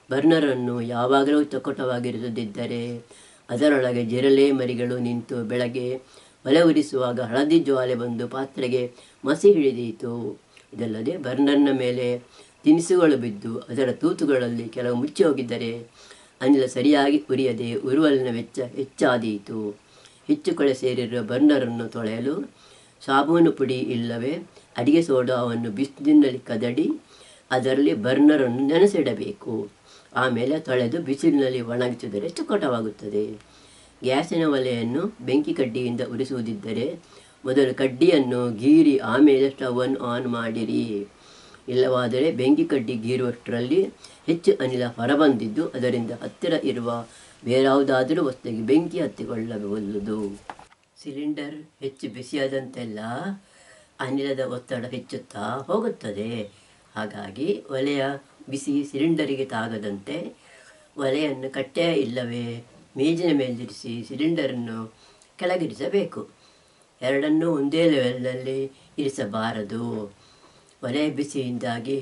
ಬರ್ನರನ್ನು ಯಾವಾಗಲೂ ಚೊಕ್ಕಟವಾಗಿರಿಸದಿದ್ದರೆ ಅದರೊಳಗೆ ಜಿರಳೆ ಮರಿಗಳು ನಿಂತು ಬೆಳಗ್ಗೆ ಒಲೆ ಉರಿಸುವಾಗ ಹಳದಿ ಜ್ವಾಲೆ ಬಂದು ಪಾತ್ರೆಗೆ ಮಸಿ ಹಿಡಿದೀತು. ಇದಲ್ಲದೆ ಬರ್ನರ್ನ ಮೇಲೆ ತಿನಿಸುಗಳು ಬಿದ್ದು ಅದರ ತೂತುಗಳಲ್ಲಿ ಕೆಲವು ಮುಚ್ಚಿ ಹೋಗಿದ್ದರೆ ಅನಿಲ ಸರಿಯಾಗಿ ಉರಿಯದೆ ಉರುವಲಿನ ವೆಚ್ಚ ಹೆಚ್ಚಾದೀತು. ಹೆಚ್ಚು ಕೊಳೆ ಸೇರಿರುವ ಬರ್ನರನ್ನು ತೊಳೆಯಲು ಸಾಬೂನು ಪುಡಿ ಇಲ್ಲವೇ ಅಡಿಗೆ ಸೋಡಾವನ್ನು ಬಿಸಿಲಿನಲ್ಲಿ ಕದಡಿ ಅದರಲ್ಲಿ ಬರ್ನರನ್ನು ನೆನೆಸಿಡಬೇಕು. ಆಮೇಲೆ ತೊಳೆದು ಬಿಸಿಲಿನಲ್ಲಿ ಒಣಗಿಸಿದರೆ ಚೊಕ್ಕಟವಾಗುತ್ತದೆ. ಗ್ಯಾಸಿನ ಒಲೆಯನ್ನು ಬೆಂಕಿ ಕಡ್ಡಿಯಿಂದ ಉರಿಸುವುದಿದ್ದರೆ ಮೊದಲು ಕಡ್ಡಿಯನ್ನು ಗೀರಿ ಆಮೇಲೆ ಸ್ಟವನ್ನು ಆನ್ ಮಾಡಿರಿ. ಇಲ್ಲವಾದರೆ ಬೆಂಕಿ ಕಡ್ಡಿ ಗೀರುವಷ್ಟರಲ್ಲಿ ಹೆಚ್ಚು ಅನಿಲ ಹೊರಬಂದಿದ್ದು ಅದರಿಂದ ಹತ್ತಿರ ಇರುವ ಬೇರಾವುದಾದರೂ ವಸ್ತುವಿಗೆ ಬೆಂಕಿ ಹತ್ತಿಕೊಳ್ಳಬಲ್ಲದು. ಸಿಲಿಂಡರ್ ಹೆಚ್ಚು ಬಿಸಿಯಾದಂತೆಲ್ಲ ಅನಿಲದ ಒತ್ತಡ ಹೆಚ್ಚುತ್ತಾ ಹೋಗುತ್ತದೆ. ಹಾಗಾಗಿ ಒಲೆಯ ಬಿಸಿ ಸಿಲಿಂಡರಿಗೆ ತಾಗದಂತೆ ಒಲೆಯನ್ನು ಕಟ್ಟೆ ಇಲ್ಲವೇ ಮೇಜಿನ ಮೇಲಿರಿಸಿ ಸಿಲಿಂಡರನ್ನು ಕೆಳಗಿರಿಸಬೇಕು. ಎರಡನ್ನೂ ಒಂದೇ ಲೆವೆಲ್ನಲ್ಲಿ ಇರಿಸಬಾರದು. ಒಲೆ ಬಿಸಿಯಿಂದಾಗಿ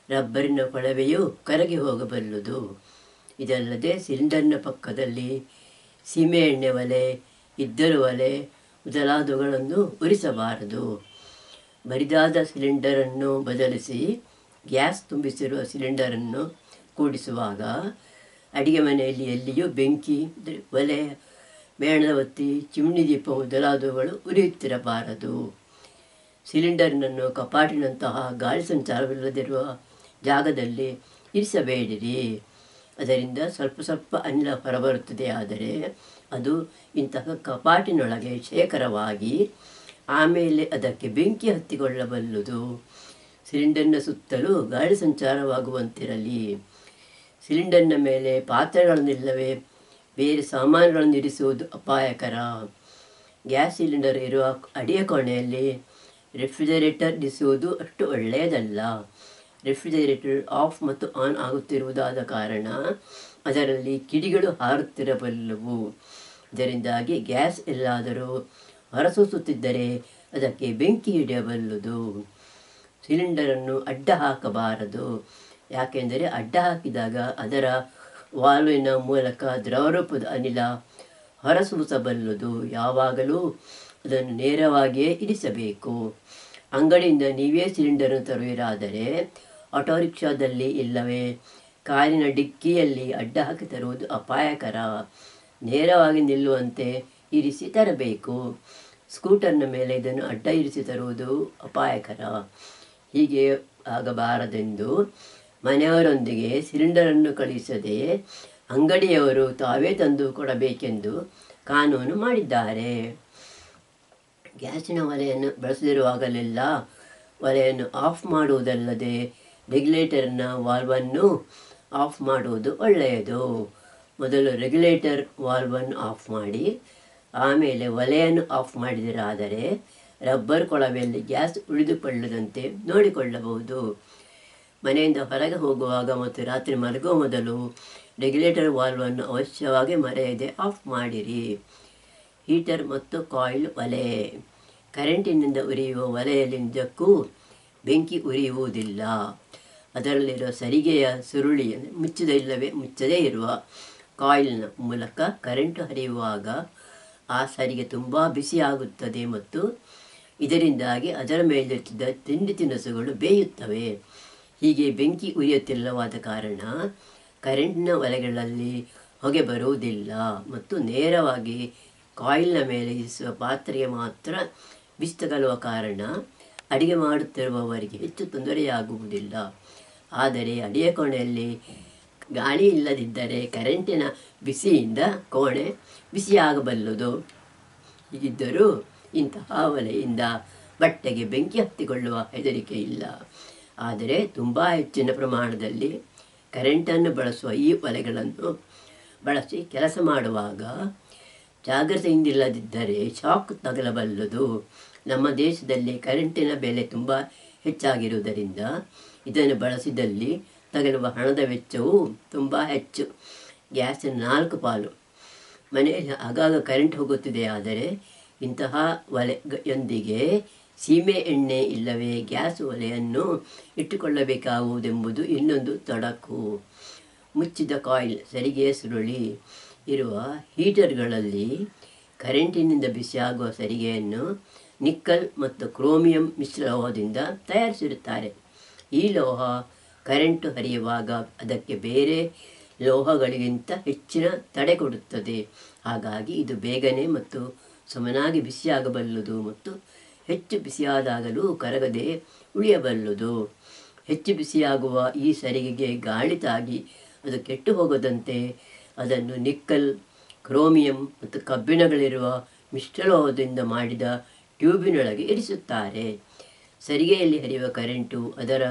ರಬ್ಬರಿನ ಕೊಳವೆಯೂ ಕರಗಿ ಹೋಗಬಲ್ಲದು. ಇದಲ್ಲದೆ ಸಿಲಿಂಡರ್ನ ಪಕ್ಕದಲ್ಲಿ ಸೀಮೆ ಎಣ್ಣೆ ಒಲೆ, ಇದ್ದರು ಒಲೆ ಮೊದಲಾದವುಗಳನ್ನು ಉರಿಸಬಾರದು. ಬರಿದಾದ ಸಿಲಿಂಡರನ್ನು ಬದಲಿಸಿ ಗ್ಯಾಸ್ ತುಂಬಿಸಿರುವ ಸಿಲಿಂಡರನ್ನು ಕೂಡಿಸುವಾಗ ಅಡಿಗೆ ಮನೆಯಲ್ಲಿ ಎಲ್ಲಿಯೂ ಬೆಂಕಿ, ಒಲೆ, ಮೇಣದ ಒತ್ತಿ, ಚಿಮಣಿ ದೀಪ ಮೊದಲಾದವುಗಳು ಉರಿಯುತ್ತಿರಬಾರದು. ಸಿಲಿಂಡರ್ನನ್ನು ಕಪಾಟಿನಂತಹ ಗಾಳಿ ಸಂಚಾರವಿಲ್ಲದಿರುವ ಜಾಗದಲ್ಲಿ ಇರಿಸಬೇಡಿರಿ. ಅದರಿಂದ ಸ್ವಲ್ಪ ಸ್ವಲ್ಪ ಅನಿಲ ಹೊರಬರುತ್ತದೆ. ಆದರೆ ಅದು ಇಂತಹ ಕಪಾಟಿನೊಳಗೆ ಶೇಖರವಾಗಿ ಆಮೇಲೆ ಅದಕ್ಕೆ ಬೆಂಕಿ ಹತ್ತಿಕೊಳ್ಳಬಲ್ಲದು. ಸಿಲಿಂಡರ್ನ ಸುತ್ತಲೂ ಗಾಳಿ ಸಂಚಾರವಾಗುವಂತಿರಲಿ. ಸಿಲಿಂಡರ್ನ ಮೇಲೆ ಪಾತ್ರೆಗಳನ್ನಿಲ್ಲವೇ ಬೇರೆ ಸಾಮಾನುಗಳನ್ನು ಇರಿಸುವುದು ಅಪಾಯಕರ. ಗ್ಯಾಸ್ ಸಿಲಿಂಡರ್ ಇರುವ ಅಡಿಗೆ ಕೋಣೆಯಲ್ಲಿ ರೆಫ್ರಿಜರೇಟರ್ ಇರಿಸುವುದು ಅಷ್ಟು ಒಳ್ಳೆಯದಲ್ಲ. ರೆಫ್ರಿಜರೇಟರ್ ಆಫ್ ಮತ್ತು ಆನ್ ಆಗುತ್ತಿರುವುದಾದ ಕಾರಣ ಅದರಲ್ಲಿ ಕಿಡಿಗಳು ಹಾರುತ್ತಿರಬಲ್ಲವು. ಇದರಿಂದಾಗಿ ಗ್ಯಾಸ್ ಎಲ್ಲಾದರೂ ಹೊರಸೂಸುತ್ತಿದ್ದರೆ ಅದಕ್ಕೆ ಬೆಂಕಿ ಹಿಡಿಯಬಲ್ಲದು. ಸಿಲಿಂಡರನ್ನು ಅಡ್ಡ ಹಾಕಬಾರದು. ಯಾಕೆಂದರೆ ಅಡ್ಡ ಹಾಕಿದಾಗ ಅದರ ವಾಲ್ವಿನ ಮೂಲಕ ದ್ರವರೂಪದ ಅನಿಲ ಹೊರಸೂಸಬಲ್ಲದು. ಯಾವಾಗಲೂ ಅದನ್ನು ನೇರವಾಗಿಯೇ ಇರಿಸಬೇಕು. ಅಂಗಡಿಯಿಂದ ನೀವೇ ಸಿಲಿಂಡರನ್ನು ತರುವಿರಾದರೆ ಆಟೋ ರಿಕ್ಷಾದಲ್ಲಿ ಇಲ್ಲವೇ ಕಾರಿನ ಡಿಕ್ಕಿಯಲ್ಲಿ ಅಡ್ಡ ಹಾಕಿ ತರುವುದು ಅಪಾಯಕರ. ನೇರವಾಗಿ ನಿಲ್ಲುವಂತೆ ಇರಿಸಿ ತರಬೇಕು. ಸ್ಕೂಟರ್ನ ಮೇಲೆ ಇದನ್ನು ಅಡ್ಡ ಇರಿಸಿ ತರುವುದು ಅಪಾಯಕರ. ಹೀಗೆ ಆಗಬಾರದೆಂದು ಮನೆಯವರೊಂದಿಗೆ ಸಿಲಿಂಡರನ್ನು ಕಳುಹಿಸದೆ ಅಂಗಡಿಯವರು ತಾವೇ ತಂದು ಕೊಡಬೇಕೆಂದು ಕಾನೂನು ಮಾಡಿದ್ದಾರೆ. ಗ್ಯಾಸಿನ ಒಲೆಯನ್ನು ಬಳಸದಿರುವಾಗಲೆಲ್ಲ ಒಲೆಯನ್ನು ಆಫ್ ಮಾಡುವುದಲ್ಲದೆ ರೆಗ್ಯುಲೇಟರ್ನ ವಾಲ್ವನ್ನು ಆಫ್ ಮಾಡುವುದು ಒಳ್ಳೆಯದು. ಮೊದಲು ರೆಗ್ಯುಲೇಟರ್ ವಾಲ್ವನ್ನು ಆಫ್ ಮಾಡಿ ಆಮೇಲೆ ಒಲೆಯನ್ನು ಆಫ್ ಮಾಡಿದರಾದರೆ ರಬ್ಬರ್ ಕೊಳವೆಯಲ್ಲಿ ಗ್ಯಾಸ್ ಉಳಿದುಕೊಳ್ಳದಂತೆ ನೋಡಿಕೊಳ್ಳಬಹುದು. ಮನೆಯಿಂದ ಹೊರಗೆ ಹೋಗುವಾಗ ಮತ್ತು ರಾತ್ರಿ ಮಲಗುವ ಮೊದಲು ರೆಗ್ಯುಲೇಟರ್ ವಾಲ್ವನ್ನು ಅವಶ್ಯವಾಗಿ ಮರೆಯದೆ ಆಫ್ ಮಾಡಿರಿ. ಹೀಟರ್ ಮತ್ತು ಕಾಯಿಲ್ ಒಲೆ. ಕರೆಂಟಿನಿಂದ ಉರಿಯುವ ಒಲೆಯಲ್ಲಿ ನಿಜಕ್ಕೂ ಬೆಂಕಿ ಉರಿಯುವುದಿಲ್ಲ. ಅದರಲ್ಲಿರುವ ಸರಿಗೆಯ ಸುರುಳಿ ಮುಚ್ಚದೇ ಇರುವ ಕಾಯಿಲ್ನ ಮೂಲಕ ಕರೆಂಟು ಹರಿಯುವಾಗ ಆ ಸರಿಗೆ ತುಂಬ ಬಿಸಿಯಾಗುತ್ತದೆ ಮತ್ತು ಇದರಿಂದಾಗಿ ಅದರ ಮೇಲಿರುತ್ತಿದ್ದ ತಿಂಡಿ ತಿನಿಸುಗಳು ಬೇಯುತ್ತವೆ. ಹೀಗೆ ಬೆಂಕಿ ಉರಿಯುತ್ತಿಲ್ಲವಾದ ಕಾರಣ ಕರೆಂಟಿನ ಒಲೆಗಳಲ್ಲಿ ಹೊಗೆ ಬರುವುದಿಲ್ಲ ಮತ್ತು ನೇರವಾಗಿ ಕಾಯಿಲ್ನ ಮೇಲೆ ಇರಿಸುವ ಪಾತ್ರೆಗೆ ಮಾತ್ರ ಬಿಸಿ ತಗಲುವ ಕಾರಣ ಅಡಿಗೆ ಮಾಡುತ್ತಿರುವವರಿಗೆ ಹೆಚ್ಚು ತೊಂದರೆಯಾಗುವುದಿಲ್ಲ. ಆದರೆ ಅಡಿಗೆ ಕೋಣೆಯಲ್ಲಿ ಗಾಳಿ ಇಲ್ಲದಿದ್ದರೆ ಕರೆಂಟಿನ ಬಿಸಿಯಿಂದ ಕೋಣೆ ಬಿಸಿಯಾಗಬಲ್ಲದು. ಹೀಗಿದ್ದರೂ ಇಂತಹ ಒಲೆಯಿಂದ ಬಟ್ಟೆಗೆ ಬೆಂಕಿ ಹತ್ತಿಕೊಳ್ಳುವ ಹೆದರಿಕೆ ಇಲ್ಲ. ಆದರೆ ತುಂಬ ಹೆಚ್ಚಿನ ಪ್ರಮಾಣದಲ್ಲಿ ಕರೆಂಟನ್ನು ಬಳಸುವ ಈ ಒಲೆಗಳನ್ನು ಬಳಸಿ ಕೆಲಸ ಮಾಡುವಾಗ ಜಾಗ್ರತೆಯಿಂದಿಲ್ಲದಿದ್ದರೆ ಶಾಕ್ ತಗಲಬಲ್ಲದು. ನಮ್ಮ ದೇಶದಲ್ಲಿ ಕರೆಂಟಿನ ಬೆಲೆ ತುಂಬ ಹೆಚ್ಚಾಗಿರುವುದರಿಂದ ಇದನ್ನು ಬಳಸಿದಲ್ಲಿ ತಗಲುವ ಹಣದ ವೆಚ್ಚವು ತುಂಬ ಹೆಚ್ಚು. ಗ್ಯಾಸಿನ 4 ಪಾಲು. ಮನೆಯಲ್ಲಿ ಆಗಾಗ ಕರೆಂಟ್ ಹೋಗುತ್ತಿದೆ. ಆದರೆ ಇಂತಹ ಒಲೆಯೊಂದಿಗೆ ಸೀಮೆ ಎಣ್ಣೆ ಇಲ್ಲವೇ ಗ್ಯಾಸ್ ಒಲೆಯನ್ನು ಇಟ್ಟುಕೊಳ್ಳಬೇಕಾಗುವುದೆಂಬುದು ಇನ್ನೊಂದು ತೊಡಕು. ಮುಚ್ಚಿದ ಕಾಯಿಲ್ ಸರಿಗೆಯ ಸುರುಳಿ ಇರುವ ಹೀಟರ್ಗಳಲ್ಲಿ ಕರೆಂಟಿನಿಂದ ಬಿಸಿಯಾಗುವ ಸರಿಗೆಯನ್ನು ನಿಕ್ಕಲ್ ಮತ್ತು ಕ್ರೋಮಿಯಂ ಮಿಶ್ರಲೋಹದಿಂದ ತಯಾರಿಸಿರುತ್ತಾರೆ. ಈ ಲೋಹ ಕರೆಂಟು ಹರಿಯುವಾಗ ಅದಕ್ಕೆ ಬೇರೆ ಲೋಹಗಳಿಗಿಂತ ಹೆಚ್ಚಿನ ತಡೆ ಕೊಡುತ್ತದೆ. ಹಾಗಾಗಿ ಇದು ಬೇಗನೆ ಮತ್ತು ಸಮನಾಗಿ ಬಿಸಿಯಾಗಬಲ್ಲದು ಮತ್ತು ಹೆಚ್ಚು ಬಿಸಿಯಾದಾಗಲೂ ಕರಗದೆ ಉಳಿಯಬಲ್ಲದು. ಹೆಚ್ಚು ಬಿಸಿಯಾಗುವ ಈ ಸರಿಗೆಗೆ ಗಾಳಿ ತಾಗಿ ಅದು ಕೆಟ್ಟು ಹೋಗದಂತೆ ಅದನ್ನು ನಿಕ್ಕಲ್, ಕ್ರೋಮಿಯಂ ಮತ್ತು ಕಬ್ಬಿಣಗಳಿರುವ ಮಿಶ್ರಲೋಹದಿಂದ ಮಾಡಿದ ಟ್ಯೂಬಿನೊಳಗೆ ಇರಿಸುತ್ತಾರೆ. ಸರಿಗೆಯಲ್ಲಿ ಹರಿಯುವ ಕರೆಂಟು ಅದರ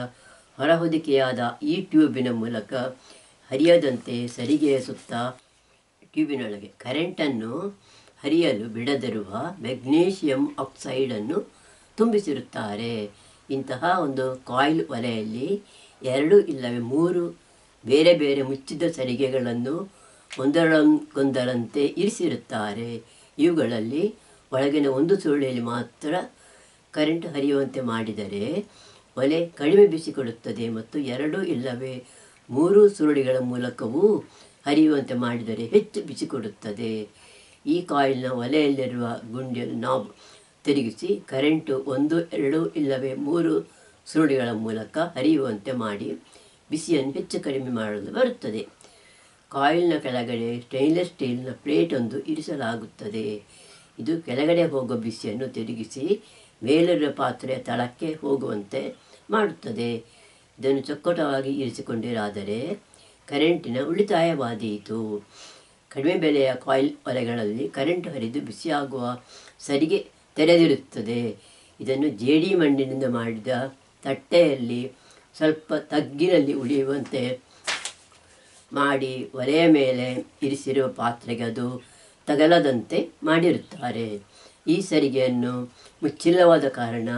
ಹೊರಹೊದಿಕೆಯಾದ ಈ ಟ್ಯೂಬಿನ ಮೂಲಕ ಹರಿಯದಂತೆ ಸರಿಗೆಯ ಸುತ್ತ ಟ್ಯೂಬಿನೊಳಗೆ ಕರೆಂಟನ್ನು ಹರಿಯಲು ಬಿಡದಿರುವ ಮೆಗ್ನೀಷಿಯಂ ಆಕ್ಸೈಡನ್ನು ತುಂಬಿಸಿರುತ್ತಾರೆ. ಇಂತಹ ಒಂದು ಕಾಯಿಲ್ ಒಲೆಯಲ್ಲಿ 2 ಇಲ್ಲವೇ 3 ಬೇರೆ ಬೇರೆ ಮುಚ್ಚಿದ ಸರಿಗೆಗಳನ್ನು ಒಂದರಂತೆ ಇರಿಸಿರುತ್ತಾರೆ. ಇವುಗಳಲ್ಲಿ ಒಳಗಿನ ಒಂದು ಸುರುಳಿಯಲ್ಲಿ ಮಾತ್ರ ಕರೆಂಟ್ ಹರಿಯುವಂತೆ ಮಾಡಿದರೆ ಒಲೆ ಕಡಿಮೆ ಬಿಸಿ ಕೊಡುತ್ತದೆ ಮತ್ತು 2 ಇಲ್ಲವೇ 3 ಸುರುಳಿಗಳ ಮೂಲಕವೂ ಹರಿಯುವಂತೆ ಮಾಡಿದರೆ ಹೆಚ್ಚು ಬಿಸಿ ಕೊಡುತ್ತದೆ. ಈ ಕಾಯಿಲ್ನ ಒಲೆಯಲ್ಲಿರುವ ಗುಂಡಿಯ ನಾಬ್ ತಿರುಗಿಸಿ ಕರೆಂಟು 1, 2 ಇಲ್ಲವೇ 3 ಸುರುಳಿಗಳ ಮೂಲಕ ಹರಿಯುವಂತೆ ಮಾಡಿ ಬಿಸಿಯನ್ನು ಹೆಚ್ಚು ಕಡಿಮೆ ಮಾಡಲು ಬರುತ್ತದೆ. ಕಾಯಿಲ್ನ ಕೆಳಗಡೆ ಸ್ಟೇನ್ಲೆಸ್ ಸ್ಟೀಲ್ನ ಪ್ಲೇಟ್ ಒಂದು ಇರಿಸಲಾಗುತ್ತದೆ. ಇದು ಕೆಳಗಡೆ ಹೋಗುವ ಬಿಸಿಯನ್ನು ತಿರುಗಿಸಿ ಮೇಲಿರುವ ಪಾತ್ರೆಯ ತಳಕ್ಕೆ ಹೋಗುವಂತೆ ಮಾಡುತ್ತದೆ. ಇದನ್ನು ಚೊಕ್ಕಟವಾಗಿ ಇರಿಸಿಕೊಂಡಿರಾದರೆ ಕರೆಂಟಿನ ಉಳಿತಾಯವಾದೀತು. ಕಡಿಮೆ ಬೆಲೆಯ ಕಾಯಿಲ್ ಒಲೆಗಳಲ್ಲಿ ಕರೆಂಟ್ ಹರಿದು ಬಿಸಿಯಾಗುವ ಸರಿಗೆ ತೆರೆದಿರುತ್ತದೆ. ಇದನ್ನು ಜೇಡಿ ಮಣ್ಣಿನಿಂದ ಮಾಡಿದ ತಟ್ಟೆಯಲ್ಲಿ ಸ್ವಲ್ಪ ತಗ್ಗಿನಲ್ಲಿ ಉಳಿಯುವಂತೆ ಮಾಡಿ ಒಲೆಯ ಮೇಲೆ ಇರಿಸಿರುವ ಪಾತ್ರೆಗೆ ಅದು ತಗಲದಂತೆ ಮಾಡಿರುತ್ತಾರೆ. ಈ ಸರಿಗೆಯನ್ನು ಮುಚ್ಚಿಲ್ಲವಾದ ಕಾರಣ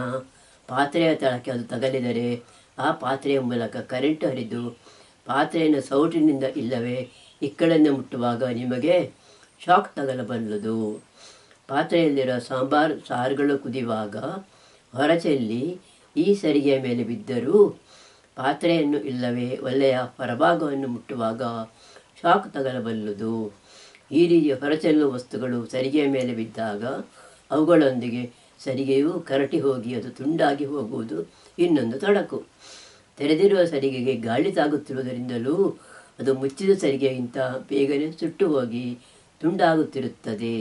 ಪಾತ್ರೆಯ ತಳಕ್ಕೆ ಅದು ತಗಲಿದರೆ ಆ ಪಾತ್ರೆಯ ಮೂಲಕ ಕರೆಂಟು ಹರಿದು ಪಾತ್ರೆಯನ್ನು ಸೌಟಿನಿಂದ ಇಲ್ಲವೇ ಇಕ್ಕಳನ್ನು ಮುಟ್ಟುವಾಗ ನಿಮಗೆ ಶಾಕ್ ತಗಲಬಲ್ಲದು. ಪಾತ್ರೆಯಲ್ಲಿರುವ ಸಾರುಗಳು ಕುದಿಯುವಾಗ ಹೊರಚೆಲ್ಲಿ ಈ ಸರಿಗೆಯ ಮೇಲೆ ಬಿದ್ದರೂ ಪಾತ್ರೆಯನ್ನು ಇಲ್ಲವೇ ಒಲೆಯ ಹೊರಭಾಗವನ್ನು ಮುಟ್ಟುವಾಗ ಶಾಕ್ ತಗಲಬಲ್ಲದು. ಈ ರೀತಿಯ ಹೊರಚೆಲ್ಲುವ ವಸ್ತುಗಳು ಸರಿಗೆಯ ಮೇಲೆ ಬಿದ್ದಾಗ ಅವುಗಳೊಂದಿಗೆ ಸರಿಗೆಯೂ ಕರಟಿ ಹೋಗಿ ಅದು ತುಂಡಾಗಿ ಹೋಗುವುದು ಇನ್ನೊಂದು ತೊಡಕು. ತೆರೆದಿರುವ ಸರಿಗೆಗೆ ಗಾಳಿ ತಾಗುತ್ತಿರುವುದರಿಂದಲೂ ಅದು ಮುಚ್ಚಿದ ಸರಿಗೆಗಿಂತ ಬೇಗನೆ ಸುಟ್ಟು ಹೋಗಿ ತುಂಡಾಗುತ್ತಿರುತ್ತದೆ.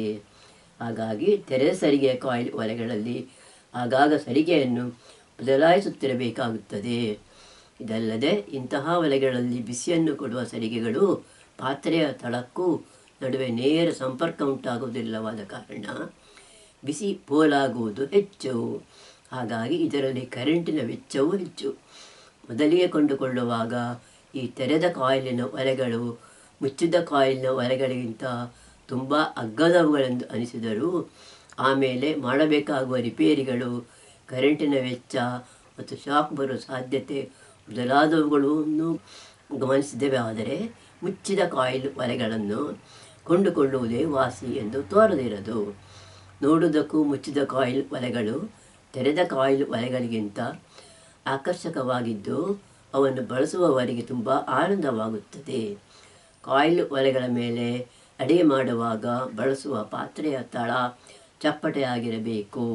ಹಾಗಾಗಿ ತೆರೆದ ಸರಿಗೆಯ ಕಾಯಿಲ್ ಒಲೆಗಳಲ್ಲಿ ಆಗಾಗ ಸರಿಗೆಯನ್ನು ಬದಲಾಯಿಸುತ್ತಿರಬೇಕಾಗುತ್ತದೆ. ಇದಲ್ಲದೆ ಇಂತಹ ಒಲೆಗಳಲ್ಲಿ ಬಿಸಿಯನ್ನು ಕೊಡುವ ಸರಿಗೆಗಳು ಪಾತ್ರೆಯ ತಳಕ್ಕೂ ನಡುವೆ ನೇರ ಸಂಪರ್ಕ ಉಂಟಾಗುವುದಿಲ್ಲವಾದ ಕಾರಣ ಬಿಸಿ ಪೋಲಾಗುವುದು ಹೆಚ್ಚು. ಹಾಗಾಗಿ ಇದರಲ್ಲಿ ಕರೆಂಟಿನ ವೆಚ್ಚವೂ ಹೆಚ್ಚು. ಮೊದಲಿಗೆ ಕೊಂಡುಕೊಳ್ಳುವಾಗ ಈ ತೆರೆದ ಕಾಯಿಲಿನ ಒಲೆಗಳು ಮುಚ್ಚಿದ ಕಾಯಿಲಿನ ಒಲೆಗಳಿಗಿಂತ ತುಂಬ ಅಗ್ಗದವುಗಳೆಂದು ಅನಿಸಿದರೂ ಆಮೇಲೆ ಮಾಡಬೇಕಾಗುವ ರಿಪೇರಿಗಳು, ಕರೆಂಟಿನ ವೆಚ್ಚ ಮತ್ತು ಶಾಕ್ ಬರುವ ಸಾಧ್ಯತೆ ಮೊದಲಾದವುಗಳನ್ನು ಗಮನಿಸಿದ್ದೇವೆ. ಆದರೆ ಮುಚ್ಚಿದ ಕಾಯಿಲ್ ಒಲೆಗಳನ್ನು ಕೊಂಡುಕೊಳ್ಳುವುದೇ ವಾಸಿ ಎಂದು ತೋರದಿರದು. ನೋಡುವುದಕ್ಕೂ ಮುಚ್ಚಿದ ಕಾಯಿಲ್ ಒಲೆಗಳು ತೆರೆದ ಕಾಯಿಲ್ ಒಲೆಗಳಿಗಿಂತ ಆಕರ್ಷಕವಾಗಿದ್ದು ಅವನ್ನು ಬಳಸುವವರಿಗೆ ತುಂಬ ಆನಂದವಾಗುತ್ತದೆ. ಕಾಯಿಲ್ ಒಲೆಗಳ ಮೇಲೆ ಅಡುಗೆ ಮಾಡುವಾಗ ಬಳಸುವ ಪಾತ್ರೆಯ ತಳ ಚಪ್ಪಟೆಯಾಗಿರಬೇಕು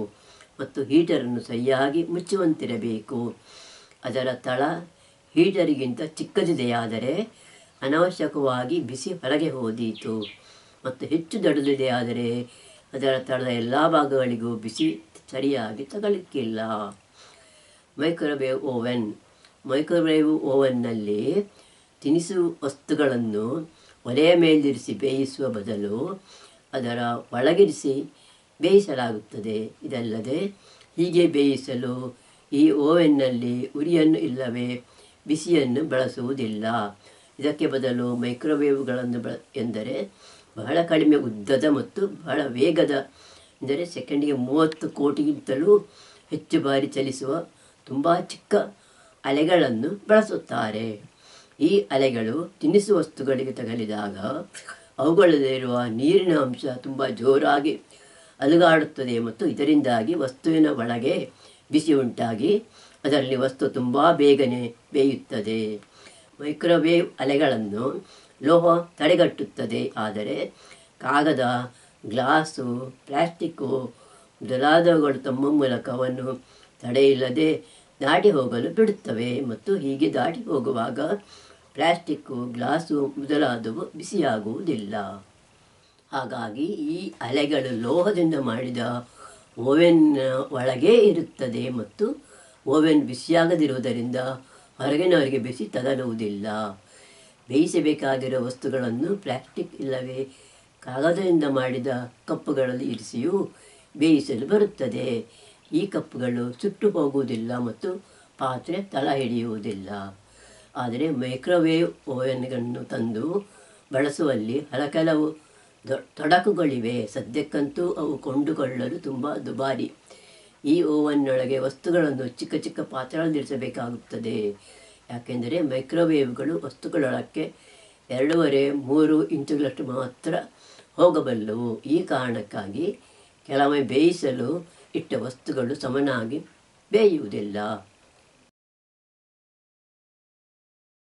ಮತ್ತು ಹೀಟರನ್ನು ಸರಿಯಾಗಿ ಮುಚ್ಚುವಂತಿರಬೇಕು. ಅದರ ತಳ ಹೀಟರಿಗಿಂತ ಚಿಕ್ಕದಿದೆಯಾದರೆ ಅನವಶ್ಯಕವಾಗಿ ಬಿಸಿ ಹೊರಗೆ ಹೋದೀತು ಮತ್ತು ಹೆಚ್ಚು ದೊಡ್ಡದಿದೆಯಾದರೆ ಅದರ ತಳದ ಎಲ್ಲ ಭಾಗಗಳಿಗೂ ಬಿಸಿ ಸರಿಯಾಗಿ ತಗಲಿಕ್ಕಿಲ್ಲ. ಮೈಕ್ರೋವೇವ್ ಓವನ್ನಲ್ಲಿ ತಿನಿಸು ವಸ್ತುಗಳನ್ನು ಒಲೆಯ ಮೇಲಿರಿಸಿ ಬೇಯಿಸುವ ಬದಲು ಅದರ ಒಳಗಿರಿಸಿ ಬೇಯಿಸಲಾಗುತ್ತದೆ. ಇದಲ್ಲದೆ ಹೀಗೆ ಬೇಯಿಸಲು ಈ ಓವೆನ್ನಲ್ಲಿ ಉರಿಯನ್ನು ಇಲ್ಲವೇ ಬಿಸಿಯನ್ನು ಬಳಸುವುದಿಲ್ಲ. ಇದಕ್ಕೆ ಬದಲು ಮೈಕ್ರೋವೇವ್ಗಳನ್ನು ಎಂದರೆ ಬಹಳ ಕಡಿಮೆ ಉದ್ದದ ಮತ್ತು ಬಹಳ ವೇಗದ, ಅಂದರೆ ಸೆಕೆಂಡಿಗೆ 30 ಕೋಟಿಗಿಂತಲೂ ಹೆಚ್ಚು ಬಾರಿ ಚಲಿಸುವ ತುಂಬ ಚಿಕ್ಕ ಅಲೆಗಳನ್ನು ಬಳಸುತ್ತಾರೆ. ಈ ಅಲೆಗಳು ತಿನಿಸು ವಸ್ತುಗಳಿಗೆ ತಗಲಿದಾಗ ಅವುಗಳಲ್ಲಿರುವ ನೀರಿನ ಅಂಶ ತುಂಬ ಜೋರಾಗಿ ಅಲುಗಾಡುತ್ತದೆ ಮತ್ತು ಇದರಿಂದಾಗಿ ವಸ್ತುವಿನ ಒಳಗೆ ಬಿಸಿ ಉಂಟಾಗಿ ಅದರಲ್ಲಿ ವಸ್ತು ತುಂಬ ಬೇಗನೆ ಬೇಯುತ್ತದೆ. ಮೈಕ್ರೋವೇವ್ ಅಲೆಗಳನ್ನು ಲೋಹ ತಡೆಗಟ್ಟುತ್ತದೆ. ಆದರೆ ಕಾಗದ, ಗ್ಲಾಸು, ಪ್ಲಾಸ್ಟಿಕ್ಕು ಮೊದಲಾದವುಗಳು ತಮ್ಮ ಮೂಲಕ ಅವನ್ನು ತಡೆಯಿಲ್ಲದೆ ದಾಟಿ ಹೋಗಲು ಬಿಡುತ್ತವೆ ಮತ್ತು ಹೀಗೆ ದಾಟಿ ಹೋಗುವಾಗ ಪ್ಲಾಸ್ಟಿಕ್ಕು, ಗ್ಲಾಸು ಮೊದಲಾದವು ಬಿಸಿಯಾಗುವುದಿಲ್ಲ. ಹಾಗಾಗಿ ಈ ಅಲೆಗಳು ಲೋಹದಿಂದ ಮಾಡಿದ ಓವೆನ್ ಒಳಗೇ ಇರುತ್ತದೆ ಮತ್ತು ಓವೆನ್ ಬಿಸಿಯಾಗದಿರುವುದರಿಂದ ಹೊರಗಿನವರಿಗೆ ಬಿಸಿ ತಗಲುವುದಿಲ್ಲ. ಬೇಯಿಸಬೇಕಾಗಿರುವ ವಸ್ತುಗಳನ್ನು ಪ್ಲಾಸ್ಟಿಕ್ ಇಲ್ಲವೇ ಕಾಗದದಿಂದ ಮಾಡಿದ ಕಪ್ಪುಗಳಲ್ಲಿ ಇರಿಸಿಯೂ ಬೇಯಿಸಲು ಬರುತ್ತದೆ. ಈ ಕಪ್ಪುಗಳು ಸುಟ್ಟು ಹೋಗುವುದಿಲ್ಲ ಮತ್ತು ಪಾತ್ರೆ ತಳ ಹಿಡಿಯುವುದಿಲ್ಲ. ಆದರೆ ಮೈಕ್ರೋವೇವ್ ಓವೆನ್ಗಳನ್ನು ತಂದು ಬಳಸುವಲ್ಲಿ ಕೆಲವು ತೊಡಕುಗಳಿವೆ. ಸದ್ಯಕ್ಕಂತೂ ಅವು ಕೊಂಡುಕೊಳ್ಳಲು ತುಂಬ ದುಬಾರಿ. ಈ ಓವನ್ನೊಳಗೆ ವಸ್ತುಗಳನ್ನು ಚಿಕ್ಕ ಚಿಕ್ಕ ಪಾತ್ರೆಗಳಲ್ಲಿರಿಸಬೇಕಾಗುತ್ತದೆ. ಯಾಕೆಂದರೆ ಮೈಕ್ರೋವೇವ್ಗಳು ವಸ್ತುಗಳೊಳಕ್ಕೆ 2.5-3 ಇಂಚುಗಳಷ್ಟು ಮಾತ್ರ ಹೋಗಬಲ್ಲವು. ಈ ಕಾರಣಕ್ಕಾಗಿ ಕೆಲವೊಮ್ಮೆ ಬೇಯಿಸಲು ಇಟ್ಟ ವಸ್ತುಗಳು ಸಮನಾಗಿ ಬೇಯುವುದಿಲ್ಲ.